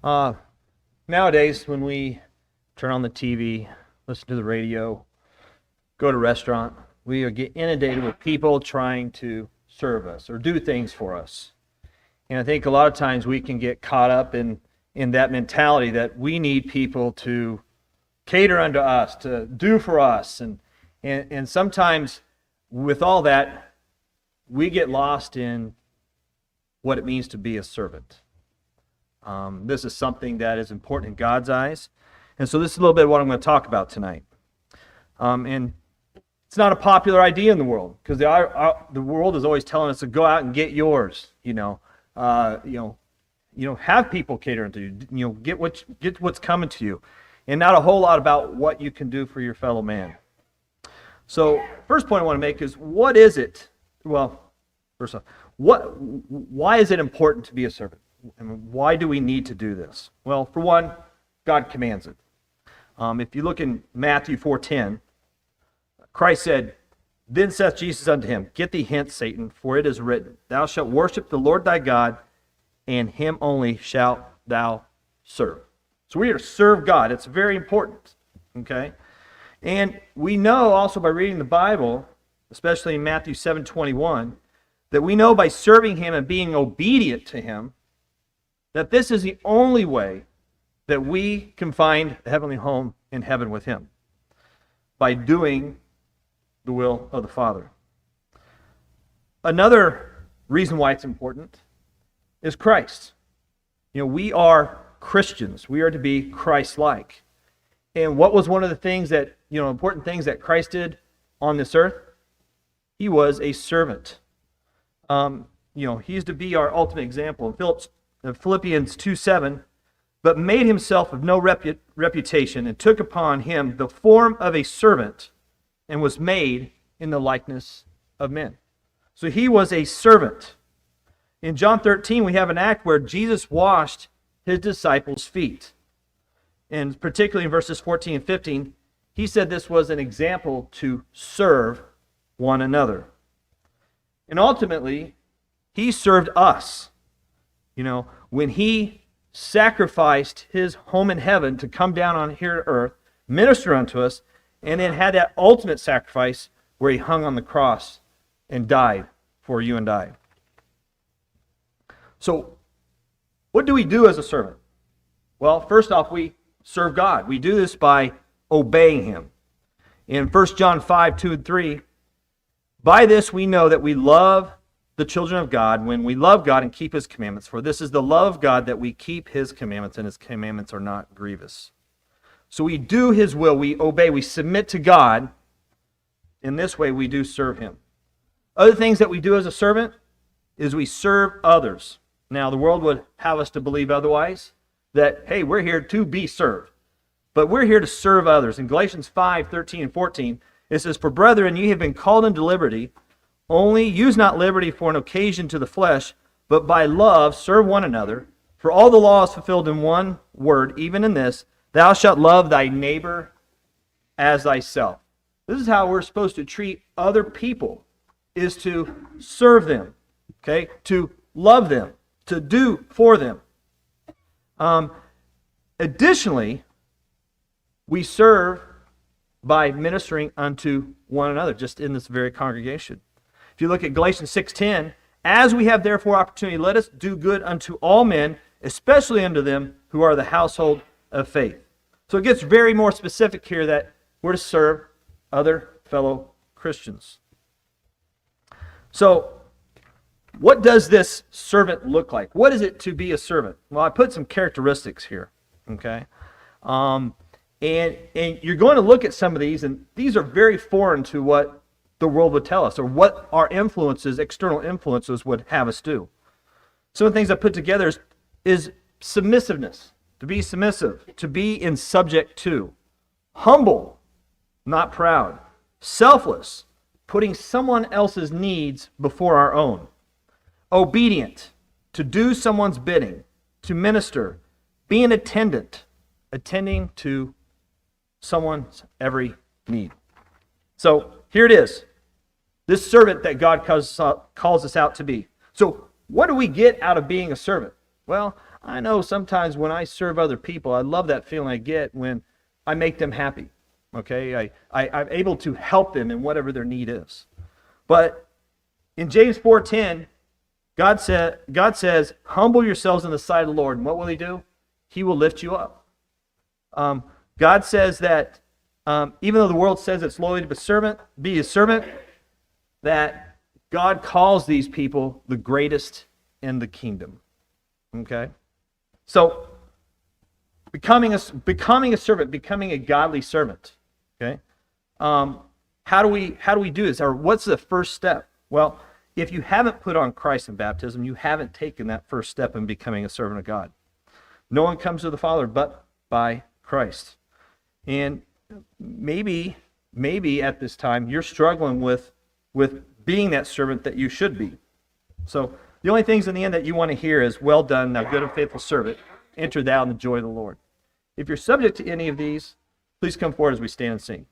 Uh, Nowadays, when we turn on the TV, listen to the radio, go to a restaurant, we get inundated with people trying to serve us or do things for us. And I think a lot of times we can get caught up in that mentality that we need people to cater unto us, to do for us. And sometimes with all that, we get lost in what it means to be a servant. This is something that is important in God's eyes. And so this is a little bit of what I'm going to talk about tonight. And it's not a popular idea in the world, because the world is always telling us to go out and get yours, have people cater unto you, get what's coming to you, and not a whole lot about what you can do for your fellow man. So, first point I want to make is, what is it? Well, first off, why is it important to be a servant? And why do we need to do this? Well, for one, God commands it. If you look in Matthew 4:10, Christ said, "Then saith Jesus unto him, Get thee hence, Satan, for it is written, Thou shalt worship the Lord thy God, and him only shalt thou serve." So we are to serve God. It's very important. Okay? And we know also by reading the Bible, especially in Matthew 7:21, that we know by serving him and being obedient to him, that this is the only way that we can find a heavenly home in heaven with him, by doing the will of the Father. Another reason why it's important is Christ. We are Christians. We are to be Christ-like. And what was one of the things that, important things that Christ did on this earth? He was a servant. He's to be our ultimate example. In Philippians 2:7, "But made himself of no reputation, and took upon him the form of a servant, and was made in the likeness of men." So he was a servant. In John 13, we have an act where Jesus washed his disciples' feet. And particularly in verses 14 and 15, he said this was an example to serve one another. And ultimately, he served us. When he sacrificed his home in heaven to come down on here to earth, minister unto us, and then had that ultimate sacrifice where he hung on the cross and died for you and I. So, what do we do as a servant? Well, first off, we serve God. We do this by obeying him. In 1 John 5:2 and 3, "By this we know that we love the children of God, when we love God and keep his commandments. For this is the love of God, that we keep his commandments, and his commandments are not grievous." So we do his will, we obey, we submit to God. In this way, we do serve him. Other things that we do as a servant is we serve others. Now, the world would have us to believe otherwise, that, hey, we're here to be served. But we're here to serve others. In Galatians 5:13 and 14, it says, "For brethren, ye have been called into liberty, only use not liberty for an occasion to the flesh, but by love serve one another. For all the law is fulfilled in one word, even in this, Thou shalt love thy neighbor as thyself." This is how we're supposed to treat other people, is to serve them, okay? To love them, to do for them. Additionally, we serve by ministering unto one another, just in this very congregation. If you look at Galatians 6:10, "As we have therefore opportunity, let us do good unto all men, especially unto them who are the household of faith." So it gets very more specific here that we're to serve other fellow Christians. So, what does this servant look like? What is it to be a servant? Well, I put some characteristics here, okay? And you're going to look at some of these, and these are very foreign to what the world would tell us, or what our influences, external influences, would have us do. Some of the things I put together is submissiveness, to be submissive, to be in subject to, humble, not proud, selfless, putting someone else's needs before our own, obedient, to do someone's bidding, to minister, be an attendant, attending to someone's every need. So here it is. This servant that God calls us out to be. So what do we get out of being a servant? Well, I know sometimes when I serve other people, I love that feeling I get when I make them happy. Okay, I'm able to help them in whatever their need is. But in James 4:10, God says, humble yourselves in the sight of the Lord. And what will he do? He will lift you up. God says that even though the world says it's loyal to be his servant, that God calls these people the greatest in the kingdom. Okay? So, becoming a servant, becoming a godly servant. Okay? How do we do this? Or what's the first step? Well, if you haven't put on Christ in baptism, you haven't taken that first step in becoming a servant of God. No one comes to the Father but by Christ. And maybe at this time you're struggling with being that servant that you should be. So the only things in the end that you want to hear is, well done, thou good and faithful servant. Enter thou in the joy of the Lord. If you're subject to any of these, please come forward as we stand and sing.